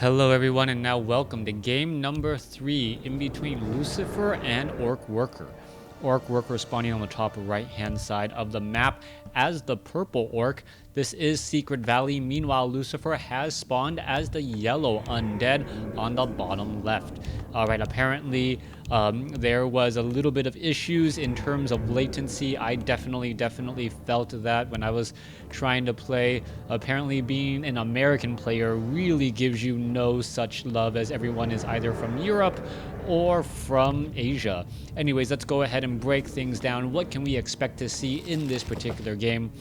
Hello everyone, and now welcome to game number 3 in between Lucifer and OrcWorker. OrcWorker spawning on the top right hand side of the map as the purple orc. This is Secret Valley. Meanwhile, Lucifer has spawned as the yellow undead on the bottom left. Alright, apparently there was a little bit of issues in terms of latency. I definitely felt that when I was trying to play. Apparently being an American player really gives you no such love, as everyone is either from Europe or from Asia. Anyways, let's go ahead and break things down. What can we expect to see in this particular game?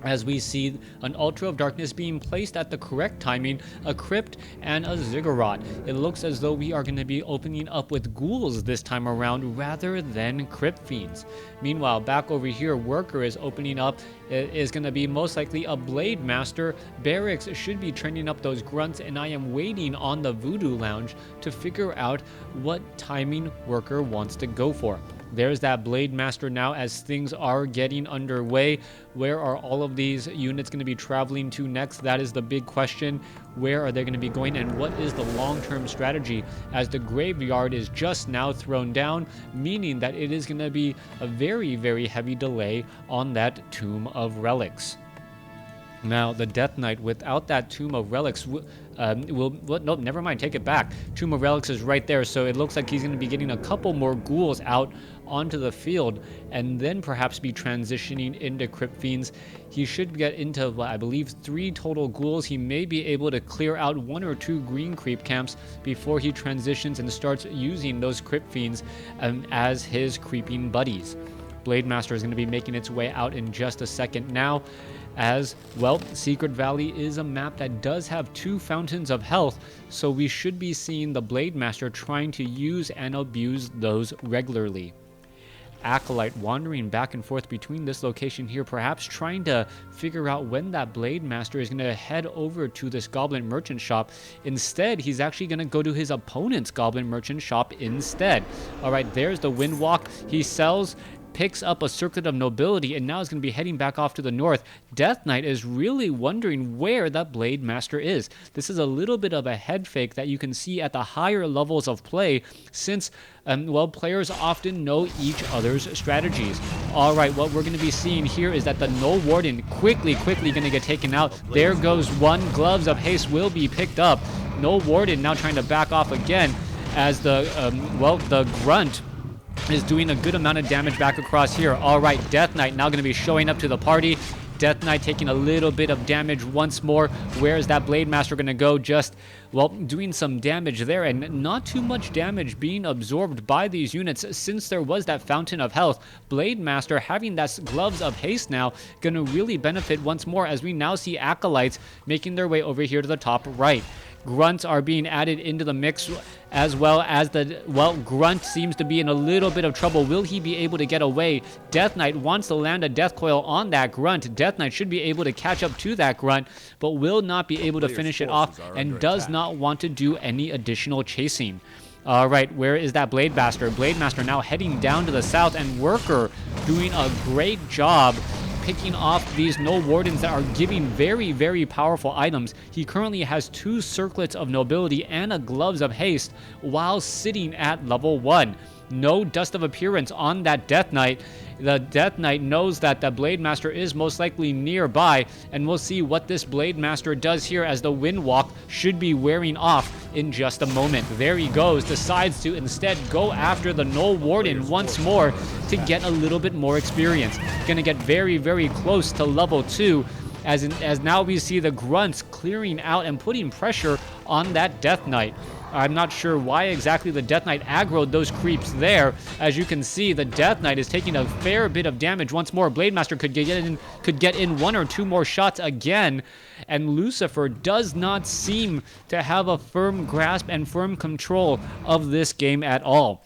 As we see an Ultra of Darkness being placed at the correct timing, a Crypt, and a Ziggurat. It looks as though we are going to be opening up with ghouls this time around rather than Crypt Fiends. Meanwhile, back over here, Worker is opening up. It is going to be most likely a Blade Master. Barracks should be training up those grunts, and I am waiting on the Voodoo Lounge to figure out what timing Worker wants to go for. There's that Blade Master now as things are getting underway. Where are all of these units going to be traveling to next? That is the big question. Where are they going to be going, and what is the long-term strategy, as the graveyard is just now thrown down, meaning that it is going to be a very heavy delay on that Tomb of Relics. Now, the Death Knight, without that Tomb of Relics, nope, never mind, take it back. Tomb of Relics is right there, so it looks like he's going to be getting a couple more ghouls out onto the field, and then perhaps be transitioning into Crypt Fiends. He should get into, I believe, 3 total ghouls. He may be able to clear out 1 or 2 green creep camps before he transitions and starts using those Crypt Fiends as his creeping buddies. Blade Master is going to be making its way out in just a second now. As well, Secret Valley is a map that does have 2 fountains of health, so we should be seeing the Blade Master trying to use and abuse those regularly. Acolyte wandering back and forth between this location here, perhaps trying to figure out when that Blade Master is going to head over to this Goblin Merchant shop. Instead, he's actually going to go to his opponent's Goblin Merchant shop instead. Alright, there's the Windwalk. He sells, picks up a Circlet of Nobility, and now is going to be heading back off to the north. Death Knight is really wondering where that Blade Master is. This is a little bit of a head fake that you can see at the higher levels of play, since well, players often know each other's strategies. Alright, what we're going to be seeing here is that the No Warden quickly going to get taken out. There goes one. Gloves of Haste will be picked up. No Warden now trying to back off again, as the the Grunt is doing a good amount of damage back across here. Alright, Death Knight now going to be showing up to the party. Death Knight taking a little bit of damage once more. Where is that Blade Master going to go? Just, well, doing some damage there, and not too much damage being absorbed by these units since there was that Fountain of Health. Blade Master having that Gloves of Haste now going to really benefit once more, as we now see Acolytes making their way over here to the top right. Grunts are being added into the mix, as well as Grunt seems to be in a little bit of trouble. Will he be able to get away? Death Knight wants to land a Death Coil on that Grunt. Death Knight should be able to catch up to that Grunt, but will not be able to finish it off, and does not want to do any additional chasing. Alright, where is that Blade Master? Blade Master now heading down to the south, and Worker doing a great job picking off these No Wardens that are giving very powerful items. He currently has 2 Circlets of Nobility and a Gloves of Haste while sitting at level 1. No Dust of Appearance on that Death Knight. The Death Knight knows that the Blade Master is most likely nearby, and we'll see what this Blade Master does here, as the Windwalk should be wearing off in just a moment. There he goes, decides to instead go after the No Warden once more to get a little bit more experience. Gonna get very close to level 2, as now we see the Grunts clearing out and putting pressure on that Death Knight. I'm not sure why exactly the Death Knight aggroed those creeps there. As you can see, the Death Knight is taking a fair bit of damage once more. Blade Master could get in 1 or 2 more shots again, and Lucifer does not seem to have a firm grasp and firm control of this game at all.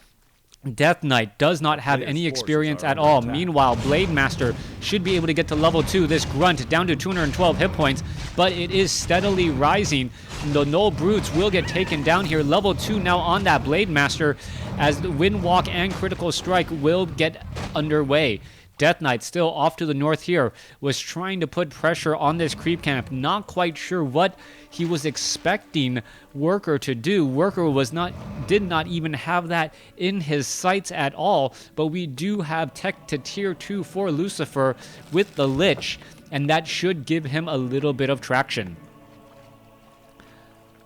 Death Knight does not have any experience at all. Meanwhile, Blade Master should be able to get to level 2. This Grunt down to 212 hit points, but it is steadily rising. The Null Brutes will get taken down here. Level 2 now on that Blade Master, as the Windwalk and Critical Strike will get underway. Death Knight still off to the north here, was trying to put pressure on this creep camp. Not quite sure what he was expecting Worker to do. Worker did not even have that in his sights at all, but we do have tech to tier 2 for Lucifer with the Lich, and that should give him a little bit of traction.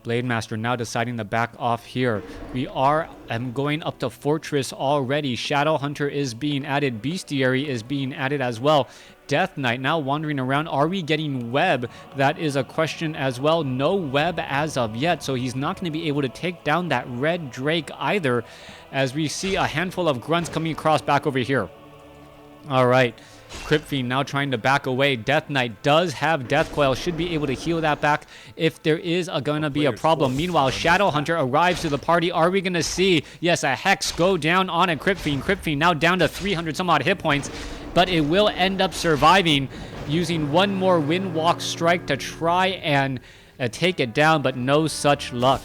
Blademaster now deciding to back off here. We are going up to Fortress already. Shadowhunter is being added. Bestiary is being added as well. Death Knight now wandering around. Are we getting web? That is a question as well. No web as of yet, so he's not going to be able to take down that red Drake either, as we see a handful of grunts coming across back over here. All right. Crypt Fiend now trying to back away. Death Knight does have Death Coil, should be able to heal that back if there is going to be a problem. Meanwhile, Shadowhunter arrives to the party. Are we going to see, yes, a Hex go down on a Crypt Fiend. Crypt Fiend now down to 300 some odd hit points, but it will end up surviving, using one more Windwalk strike to try and take it down, but no such luck.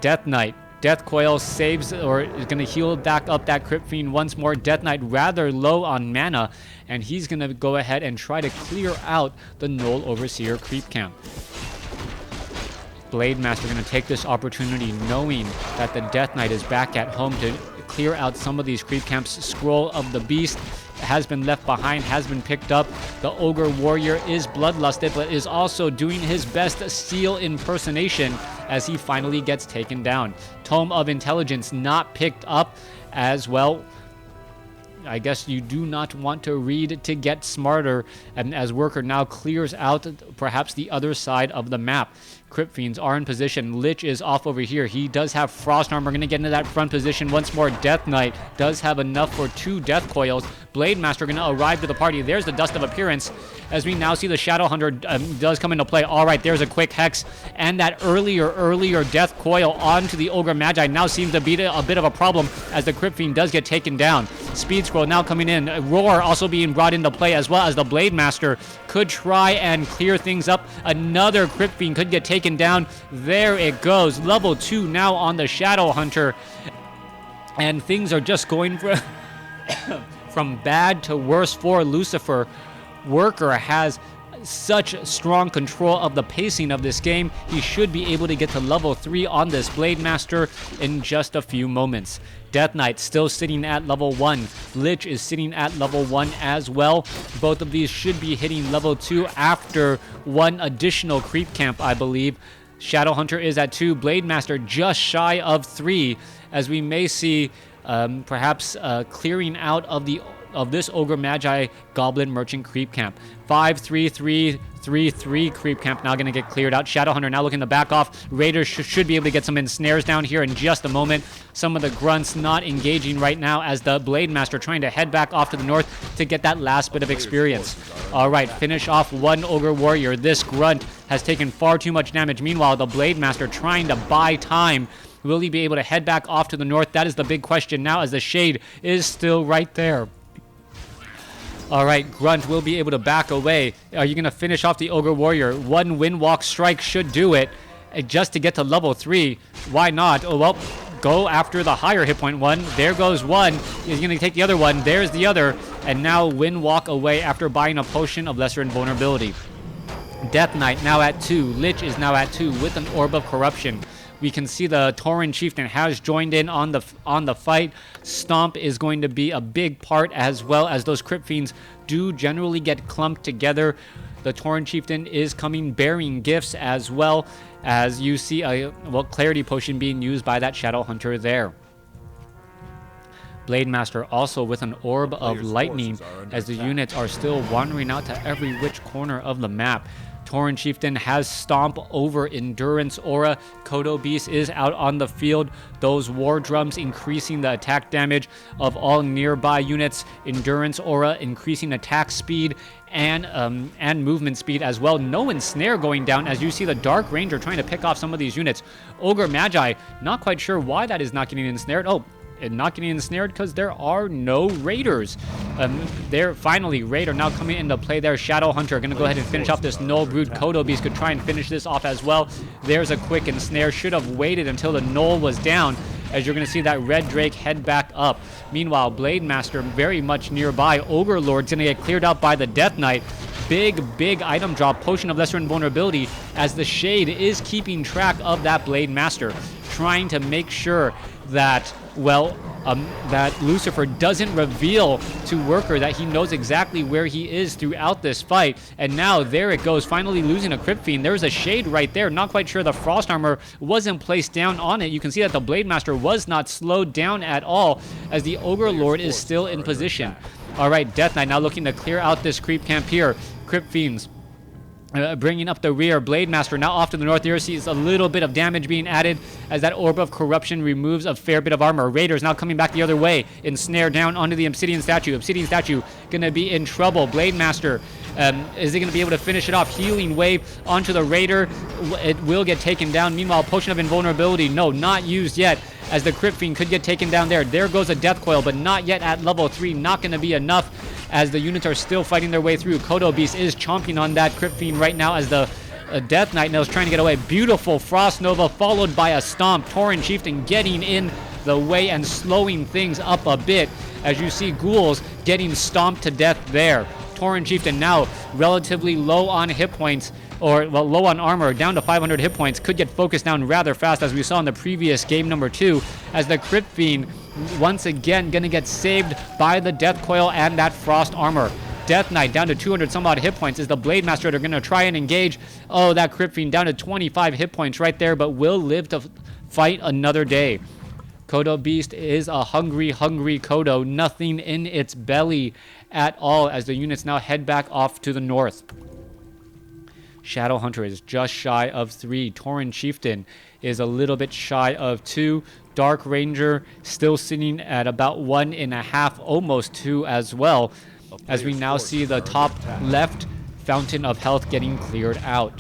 Death Knight. Death Coil saves, or is going to heal back up that Crypt Fiend once more. Death Knight rather low on mana, and he's going to go ahead and try to clear out the Null Overseer creep camp. Blademaster going to take this opportunity, knowing that the Death Knight is back at home, to clear out some of these creep camps. Scroll of the Beast has been left behind, has been picked up. The Ogre Warrior is bloodlusted, but is also doing his best Seal impersonation as he finally gets taken down. Tome of Intelligence not picked up as well. I guess you do not want to read to get smarter, and as Worker now clears out perhaps the other side of the map. Crypt Fiends are in position. Lich is off over here. He does have Frost Armor. Going to get into that front position once more. Death Knight does have enough for 2 Death Coils. Blademaster going to arrive to the party. There's the Dust of Appearance, as we now see the Shadowhunter does come into play. All right, there's a quick Hex, and that earlier Death Coil onto the Ogre Magi now seems to be a bit of a problem, as the Crypt Fiend does get taken down. Speed Scroll now coming in. Roar also being brought into play, as well as the Blademaster could try and clear things up. Another Crypt Fiend could get taken down. There it goes. Level 2 now on the Shadowhunter, and things are just going from bad to worse for Lucifer. Worker has such strong control of the pacing of this game. He should be able to get to level 3 on this Blademaster in just a few moments. Death Knight still sitting at level 1. Lich is sitting at level 1 as well. Both of these should be hitting level 2 after one additional creep camp, I believe. Shadowhunter is at 2. Blademaster just shy of 3, as we may see perhaps clearing out of this Ogre Magi Goblin Merchant creep camp. 5-3-3-3-3 creep camp now going to get cleared out. Shadowhunter now looking to back off. Raiders should be able to get some ensnares down here in just a moment. Some of the grunts not engaging right now, as the Blademaster trying to head back off to the north to get that last bit of experience. All right, finish off one Ogre Warrior. This grunt has taken far too much damage. Meanwhile, the Blademaster trying to buy time. Will he be able to head back off to the north? That is the big question now, as the Shade is still right there. All right, Grunt will be able to back away. Are you going to finish off the Ogre Warrior? One Windwalk strike should do it, just to get to level 3. Why not? Oh, well, go after the higher hit point one. There goes one. He's going to take the other one. There's the other. And now Windwalk away after buying a potion of lesser invulnerability. Death Knight now at 2. Lich is now at 2 with an Orb of Corruption. We can see the Tauren Chieftain has joined in on the fight. Stomp is going to be a big part, as well as those Crypt Fiends do generally get clumped together. The Tauren Chieftain is coming bearing gifts, as well as you see a Clarity Potion being used by that Shadowhunter there. Blademaster also with an Orb of Lightning, as the units are still wandering out to every which corner of the map. Tauren Chieftain has Stomp over Endurance Aura. Kodo Beast is out on the field. Those War Drums increasing the attack damage of all nearby units. Endurance Aura increasing attack speed and movement speed as well. No Ensnare going down, as you see the Dark Ranger trying to pick off some of these units. Ogre Magi, not quite sure why that is not getting ensnared. Oh, and not getting ensnared because there are no Raiders. There finally, Raider now coming into play there. Shadowhunter going to go ahead and finish off this Null Brood. Kodo Beast could try and finish this off as well. There's a quick ensnare. Should have waited until the Null was down, as you're going to see that Red Drake head back up. Meanwhile, Blade Master very much nearby. Ogre Lord's going to get cleared out by the Death Knight. Big item drop, Potion of Lesser Invulnerability, as the Shade is keeping track of that Blade Master, trying to make sure that, well, that Lucifer doesn't reveal to Worker that he knows exactly where he is throughout this fight. And now there it goes, finally losing a Crypt Fiend. There's a Shade right there. Not quite sure the Frost Armor wasn't placed down on it. You can see that the Blade Master was not slowed down at all, as the Ogre Lord is still in position. All right, Death Knight now looking to clear out this creep camp here. Crypt Fiends bringing up the rear. Blade Master now off to the north. Here sees a little bit of damage being added as that Orb of Corruption removes a fair bit of armor. Raiders now coming back the other way. Ensnare down onto the Obsidian Statue. Obsidian Statue going to be in trouble. Blade Master, is he going to be able to finish it off? Healing Wave onto the Raider. It will get taken down. Meanwhile, Potion of Invulnerability, no, not used yet, as the Crypt Fiend could get taken down there. There goes a Death Coil, but not yet at level 3. Not going to be enough, as the units are still fighting their way through. Kodo Beast is chomping on that Crypt Fiend right now, as the Death Knight now is trying to get away. Beautiful Frost Nova followed by a Stomp. Tauren Chieftain getting in the way and slowing things up a bit, as you see Ghouls getting stomped to death there. Tauren Chieftain now relatively low on hit points, or well, low on armor, down to 500 hit points. Could get focused down rather fast, as we saw in the previous game number 2, as the Crypt Fiend once again gonna get saved by the Death Coil and that Frost Armor. Death Knight down to 200 some odd hit points, is the Blade Master that are gonna try and engage. Oh, that Crypt Fiend down to 25 hit points right there, but will live to fight another day. Kodo Beast is a hungry Kodo, nothing in its belly at all, as the units now head back off to the north. Shadow Hunter is just shy of 3. Tauren Chieftain is a little bit shy of 2. Dark Ranger still sitting at about 1.5, almost 2 as well, as we now see the top left Fountain of Health getting cleared out.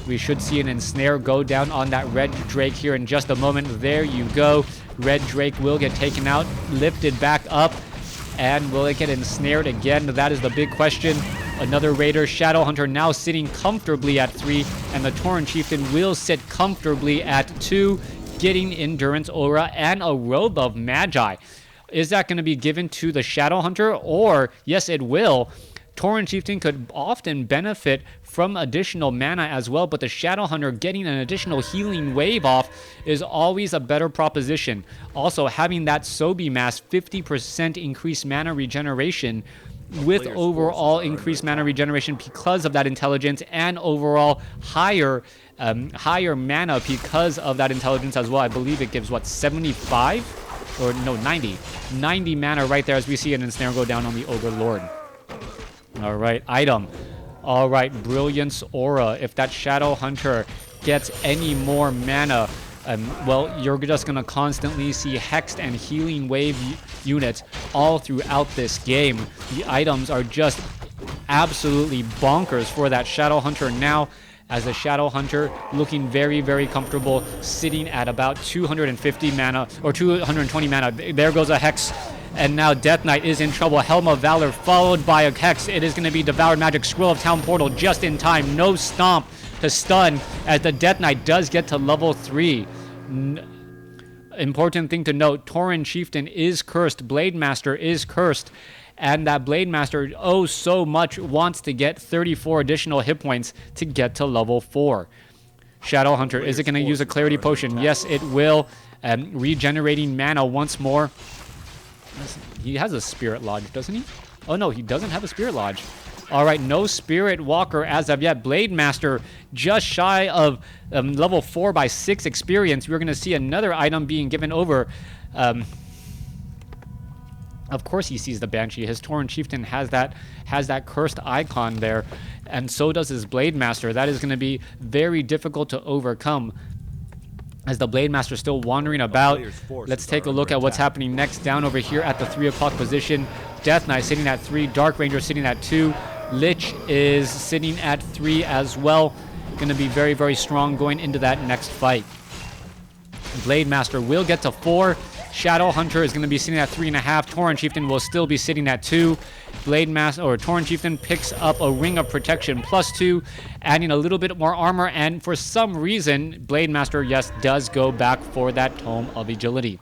We should see an Ensnare go down on that Red Drake here in just a moment. There you go. Red Drake will get taken out, lifted back up, and will it get ensnared again? That is the big question. Another Raider. Shadow Hunter now sitting comfortably at 3, and the Tauren Chieftain will sit comfortably at 2, getting Endurance Aura and a Robe of Magi. Is that going to be given to the Shadow Hunter? Or, yes, it will. Tauren Chieftain could often benefit from additional mana as well, but the Shadow Hunter getting an additional healing wave off is always a better proposition. Also, having that Sobi Mass 50% increased mana regeneration with overall increased mana regeneration because of that intelligence, and overall higher mana because of that intelligence as well. I believe it gives, what, 75? Or no, 90. 90 mana right there, as we see an Ensnare go down on the Ogre Lord. All right, item. All right, Brilliance Aura. If that Shadow Hunter gets any more mana, well, you're just going to constantly see Hexed and Healing Wave units all throughout this game. The items are just absolutely bonkers for that Shadow Hunter now, as the Shadow Hunter looking very comfortable, sitting at about 250 mana, or 220 mana. There goes a Hex. And now Death Knight is in trouble. Helm of Valor followed by a Hex. It is going to be Devoured Magic, Scroll of Town Portal just in time. No Stomp to stun, as the Death Knight does get to level 3. Important thing to note, Tauren Chieftain is cursed. Blade Master is cursed. And that Blade Master, oh so much, wants to get 34 additional hit points to get to level 4. Shadow Hunter, is it going to use a Clarity Potion? Yes, it will. Regenerating mana once more. He has a Spirit Lodge, doesn't he? Oh no, he doesn't have a Spirit Lodge. All right, no Spirit Walker as of yet. Blade Master just shy of level 4 by 6 experience. We're going to see another item being given over. Of course he sees the Banshee. His Tauren Chieftain has that cursed icon there, and so does his Blade Master. That is going to be very difficult to overcome, as the Blade Master is still wandering about. Let's take a look at what's happening next. Down over here at the 3 o'clock position, Death Knight sitting at 3, Dark Ranger sitting at 2, Lich is sitting at 3 as well. Going to be very strong going into that next fight. Blade Master will get to 4. Shadow Hunter is going to be sitting at 3.5. Tauren Chieftain will still be sitting at 2. Blade Master, or Tauren Chieftain, picks up a Ring of Protection +2, adding a little bit more armor, and for some reason, Blade Master, yes, does go back for that Tome of Agility.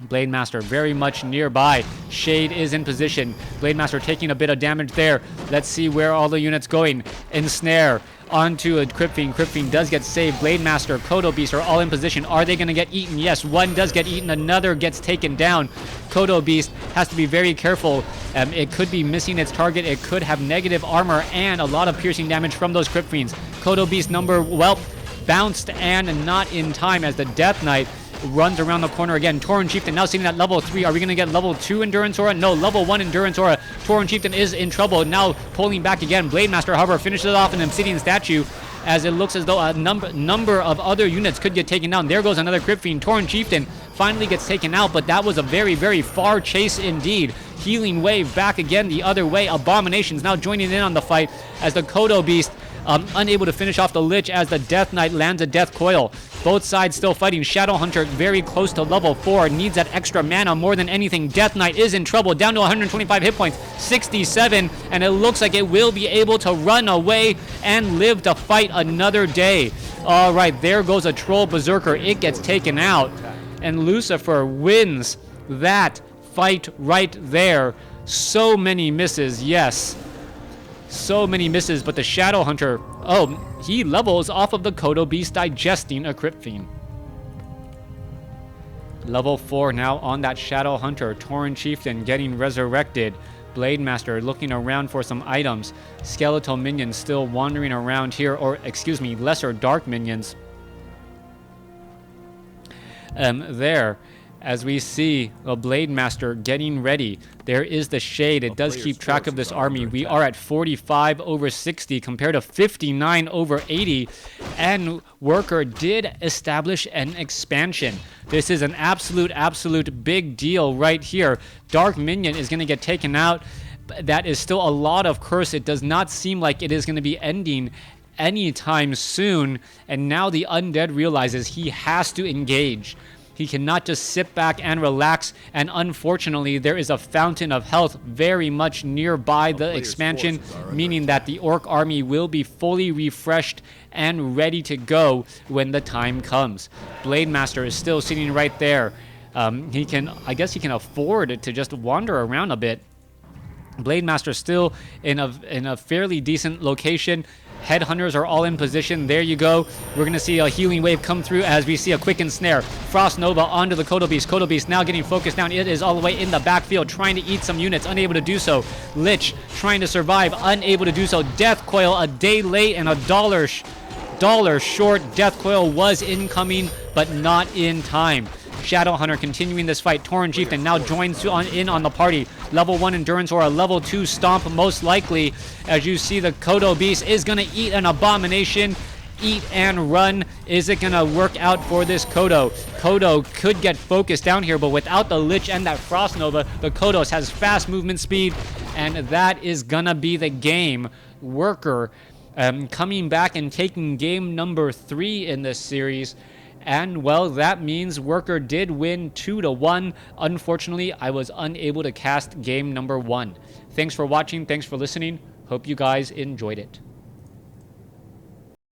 Blade Master very much nearby. Shade is in position. Blade Master taking a bit of damage there. Let's see where all the units going. Ensnare onto a Crypt Fiend. Crypt Fiend does get saved. Blade Master, Kodo Beast are all in position. Are they going to get eaten? Yes, one does get eaten. Another gets taken down. Kodo Beast has to be very careful. It could be missing its target. It could have negative armor and a lot of piercing damage from those Crypt Fiends. Kodo Beast bounced and not in time as the Death Knight runs around the corner again. Tauren Chieftain now sitting at level 3. Are we going to get level 2 Endurance Aura? No, level 1 Endurance Aura. Tauren Chieftain is in trouble. Now pulling back again. Blade Master, however, finishes it off an Obsidian Statue as it looks as though a number of other units could get taken down. There goes another Crypt Fiend. Tauren Chieftain finally gets taken out, but that was a very, very far chase indeed. Healing Wave back again the other way. Abominations now joining in on the fight as the Kodo Beast unable to finish off the Lich as the Death Knight lands a Death Coil. Both sides still fighting. Shadow Hunter very close to level 4. Needs that extra mana more than anything. Death Knight is in trouble. Down to 125 hit points. 67. And it looks like it will be able to run away and live to fight another day. All right, there goes a Troll Berserker. It gets taken out. And Lucifer wins that fight right there. So many misses, yes. So many misses, but the Shadow Hunter, he levels off of the Kodo Beast digesting a Crypt Fiend. Level 4 now on that Shadow Hunter. Tauren Chieftain getting resurrected. Blade Master looking around for some items. Skeletal minions still wandering around here, or excuse me, lesser dark minions. There. As we see the Blade Master getting ready. There is the Shade. It does keep track of this army. We are at 45 over 60 compared to 59 over 80. And Worker did establish an expansion. This is an absolute big deal right here. Dark Minion is going to get taken out. That is still a lot of curse. It does not seem like it is going to be ending anytime soon. And now the Undead realizes he has to engage. He cannot just sit back and relax, and unfortunately there is a fountain of health very much nearby the expansion, meaning that the Orc army will be fully refreshed and ready to go when the time comes. Blade Master is still sitting right there. I guess he can afford to just wander around a bit. Blade Master still in a fairly decent location. Headhunters are all in position. There you go. We're going to see a Healing Wave come through as we see a Quicken Snare. Frost Nova onto the Kodo Beast. Kodo Beast now getting focused down. It is all the way in the backfield trying to eat some units. Unable to do so. Lich trying to survive. Unable to do so. Death Coil a day late and $1 short. Death Coil was incoming, but not in time. Shadow Hunter continuing this fight. Tauren Chieftain now joins in on the party. Level 1 Endurance or a level 2 Stomp most likely. As you see, the Kodo Beast is going to eat an Abomination. Eat and run. Is it going to work out for this Kodo? Kodo could get focused down here, but without the Lich and that Frost Nova, the Kodos has fast movement speed, and that is going to be the game. Worker coming back and taking game number 3 in this series. And, well, that means Worker did win 2-1. Unfortunately, I was unable to cast game number 1. Thanks for watching. Thanks for listening. Hope you guys enjoyed it.